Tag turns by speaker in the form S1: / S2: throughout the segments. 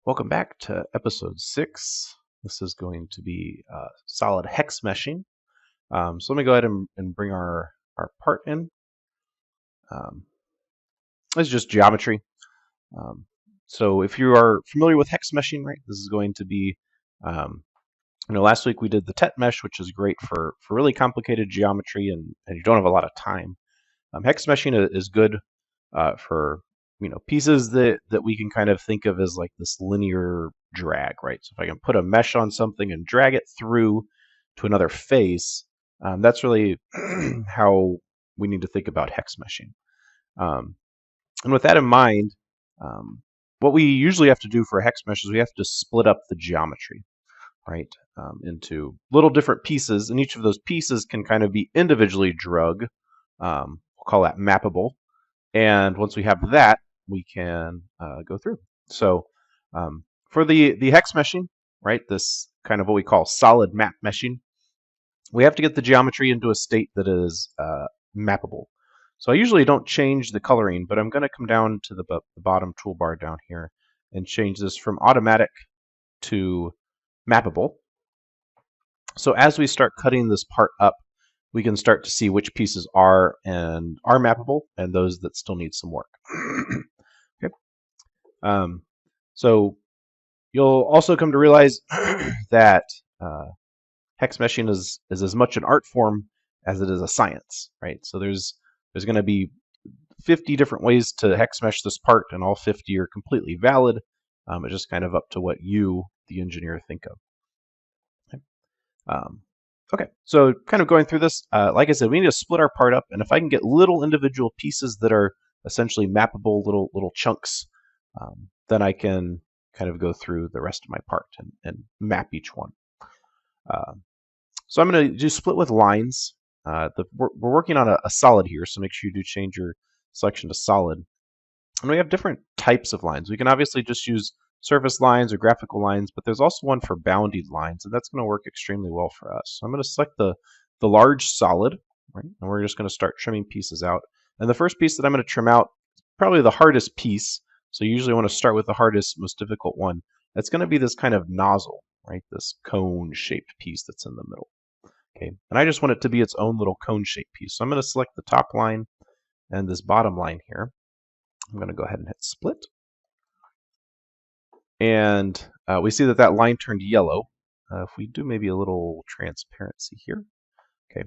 S1: Welcome back to episode 6. This is going to be solid hex meshing. So let me go ahead and bring our part in. This is just geometry. So if you are familiar with hex meshing, right, this is going to be, last week we did the tet mesh, which is great for really complicated geometry and you don't have a lot of time. Hex meshing is good for pieces that we can kind of think of as like this linear drag, right? So if I can put a mesh on something and drag it through to another face, that's really how we need to think about hex meshing. And with that in mind, what we usually have to do for a hex mesh is we have to split up the geometry, right, into little different pieces, and each of those pieces can kind of be individually drug. We'll call that mappable. And once we have that, we can go through. So for the hex meshing, right, this kind of what we call solid map meshing, we have to get the geometry into a state that is mappable. So I usually don't change the coloring, but I'm going to come down to the bottom toolbar down here and change this from automatic to mappable. So as we start cutting this part up, we can start to see which pieces are mappable and those that still need some work. Okay. So you'll also come to realize that hex meshing is as much an art form as it is a science, right? So there's going to be 50 different ways to hex mesh this part, and all 50 are completely valid. It's just kind of up to what you, the engineer, think of. Okay. Okay, so kind of going through this, like I said, we need to split our part up, and if I can get little individual pieces that are essentially mappable, little chunks, then I can kind of go through the rest of my part and map each one. So I'm going to do split with lines. We're working on a solid here, so make sure you do change your selection to solid. And we have different types of lines. We can obviously just use surface lines or graphical lines, but there's also one for bounded lines, and that's going to work extremely well for us. So I'm going to select the large solid, right? And we're just going to start trimming pieces out. And the first piece that I'm going to trim out is probably the hardest piece. So you usually want to start with the hardest, most difficult one. That's going to be this kind of nozzle, right? This cone-shaped piece that's in the middle. Okay, and I just want it to be its own little cone-shaped piece. So I'm going to select the top line and this bottom line here. I'm going to go ahead and hit split. And we see that line turned yellow. If we do maybe a little transparency here. Okay.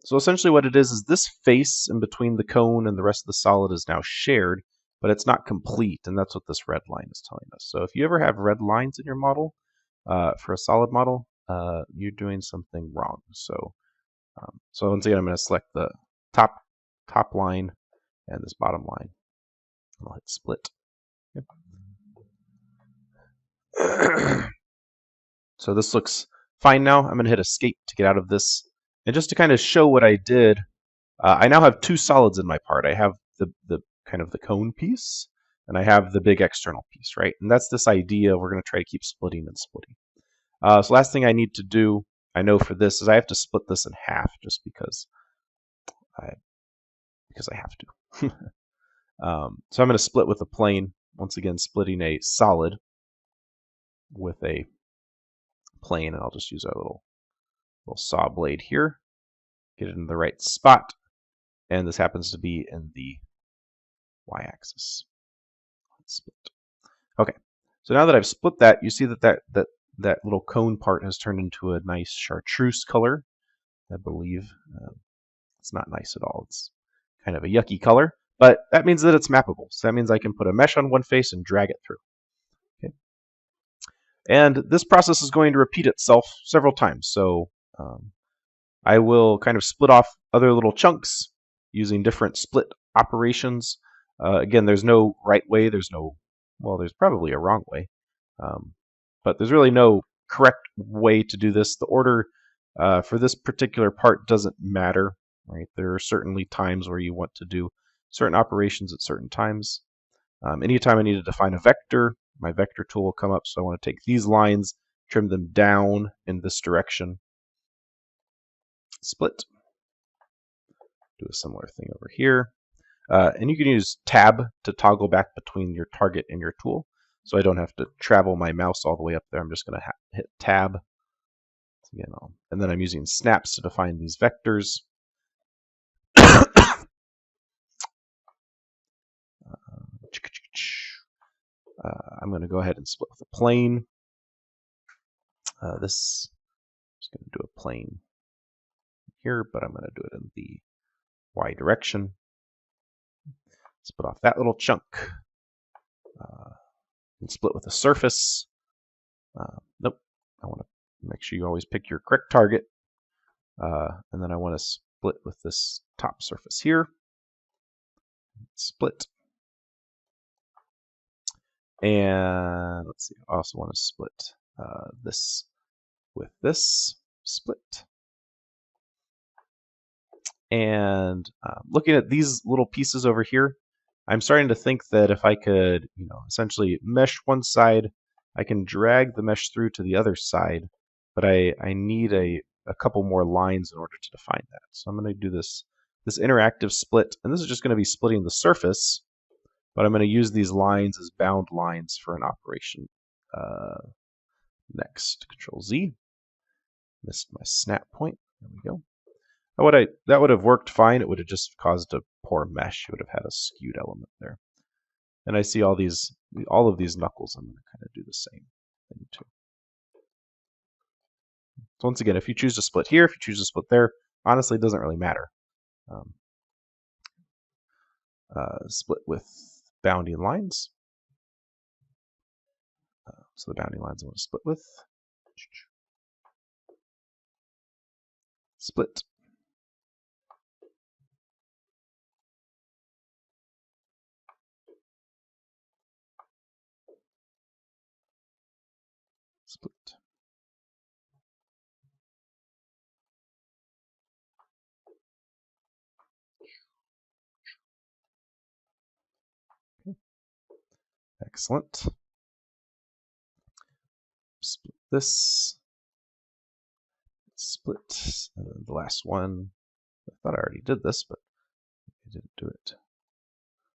S1: So essentially what it is this face in between the cone and the rest of the solid is now shared, but it's not complete, and that's what this red line is telling us. So if you ever have red lines in your model, for a solid model, you're doing something wrong. So once again, I'm going to select the top line and this bottom line. I'll hit split. Yep. So this looks fine now. I'm going to hit escape to get out of this. And just to kind of show what I did, I now have two solids in my part. I have the kind of the cone piece, and I have the big external piece, right? And that's this idea. We're going to try to keep splitting and splitting. So last thing I need to do, I know for this, is I have to split this in half just because I have to. So I'm going to split with a plane. Once again, splitting a solid with a plane, and I'll just use our little saw blade here, get it in the right spot, and this happens to be in the y-axis. Split. Okay, so now that I've split that, you see that little cone part has turned into a nice chartreuse color. I believe it's not nice at all. It's kind of a yucky color, but that means that it's mappable. So that means I can put a mesh on one face and drag it through. Okay. And this process is going to repeat itself several times. So I will kind of split off other little chunks using different split operations. Again, there's no right way. There's probably a wrong way. But there's really no correct way to do this. The order for this particular part doesn't matter, right? There are certainly times where you want to do certain operations at certain times. Anytime I need to define a vector, my vector tool will come up. So I want to take these lines, trim them down in this direction, split. Do a similar thing over here. And you can use tab to toggle back between your target and your tool. so I don't have to travel my mouse all the way up there. I'm just going to hit Tab. Again, and then I'm using snaps to define these vectors. I'm going to go ahead and split with a plane. This is going to do a plane here, but I'm going to do it in the Y direction. Split off that little chunk. And split with a surface. Nope. I want to make sure you always pick your correct target. And then I want to split with this top surface here. Split. And let's see, I also want to split this with this. Split. And looking at these little pieces over here, I'm starting to think that if I could, essentially mesh one side, I can drag the mesh through to the other side, but I need a couple more lines in order to define that. So I'm going to do this interactive split, and this is just going to be splitting the surface, but I'm going to use these lines as bound lines for an operation. Next, Control Z. Missed my snap point. There we go. That would have worked fine. It would have just caused a poor mesh. You would have had a skewed element there. And I see all of these knuckles. I'm going to kind of do the same thing too. So once again, if you choose to split here, if you choose to split there, honestly, it doesn't really matter. Split with bounding lines. So the bounding lines I want to split with. Split. Split. Okay. Excellent. Split this. Split. And then the last one. I thought I already did this, but I didn't do it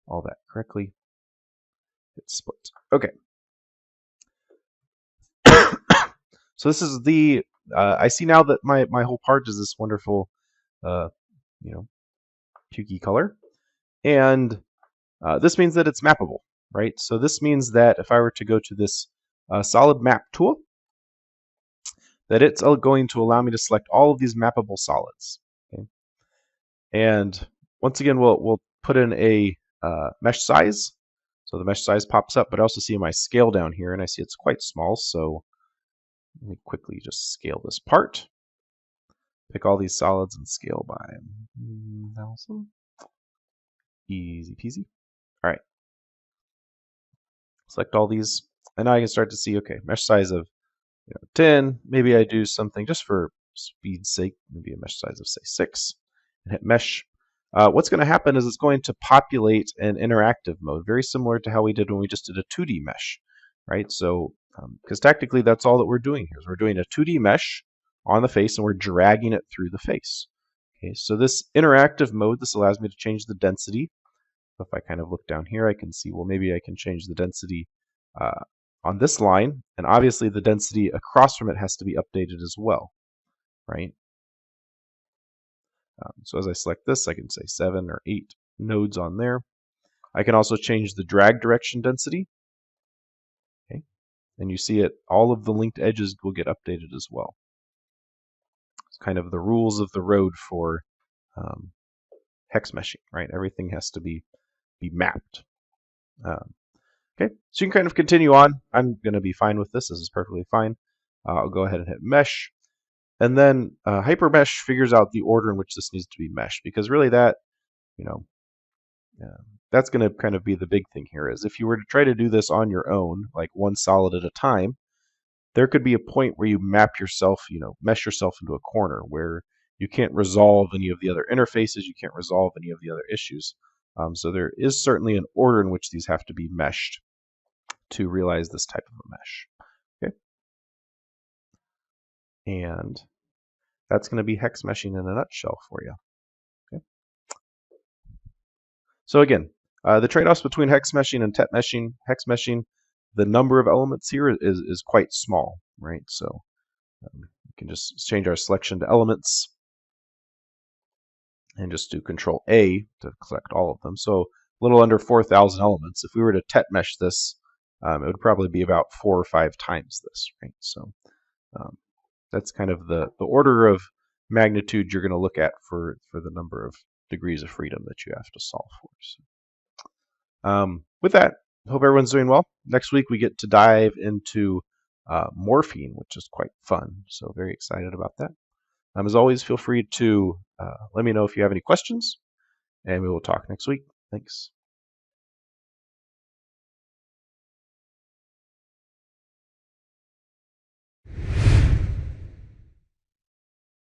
S1: all that correctly. Hit split. Okay. So this is the, I see now that my whole part is this wonderful, pukey color. And this means that it's mappable, right? So this means that if I were to go to this solid map tool, that it's going to allow me to select all of these mappable solids. Okay? And once again, we'll put in a mesh size. So the mesh size pops up, but I also see my scale down here, and I see it's quite small. So let me quickly just scale this part. Pick all these solids and scale by 1,000. Easy peasy. All right. Select all these, and now I can start to see, okay, mesh size of 10. Maybe I do something just for speed's sake, maybe a mesh size of, say, 6, and hit mesh. What's going to happen is it's going to populate an interactive mode, very similar to how we did when we just did a 2D mesh, right? So, because technically that's all that we're doing here is we're doing a 2D mesh on the face and we're dragging it through the face. Okay, so this interactive mode, this allows me to change the density. If I kind of look down here, I can see, well, maybe I can change the density on this line, and obviously the density across from it has to be updated as well, right? So as I select this, I can say 7 or 8 nodes on there. I can also change the drag direction density. Okay, and you see it, all of the linked edges will get updated as well. It's kind of the rules of the road for hex meshing, right? Everything has to be mapped. Okay, so you can kind of continue on. I'm going to be fine with this. This is perfectly fine. I'll go ahead and hit mesh. And then HyperMesh figures out the order in which this needs to be meshed, because really that, that's going to kind of be the big thing here is if you were to try to do this on your own, like one solid at a time, there could be a point where you map yourself, mesh yourself into a corner where you can't resolve any of the other interfaces, you can't resolve any of the other issues. So there is certainly an order in which these have to be meshed to realize this type of a mesh. Okay, and that's going to be hex meshing in a nutshell for you. Okay. So again, the trade-offs between hex meshing and tet meshing. Hex meshing the number of elements here is quite small, right? So we can just change our selection to elements and just do Control A to select all of them. So a little under 4,000 elements. If we were to tet mesh this, it would probably be about 4 or 5 times this, right? So that's kind of the order of magnitude you're going to look at for the number of degrees of freedom that you have to solve for. So, with that, I hope everyone's doing well. Next week we get to dive into morphine, which is quite fun. So very excited about that. As always, feel free to let me know if you have any questions, and we will talk next week. Thanks.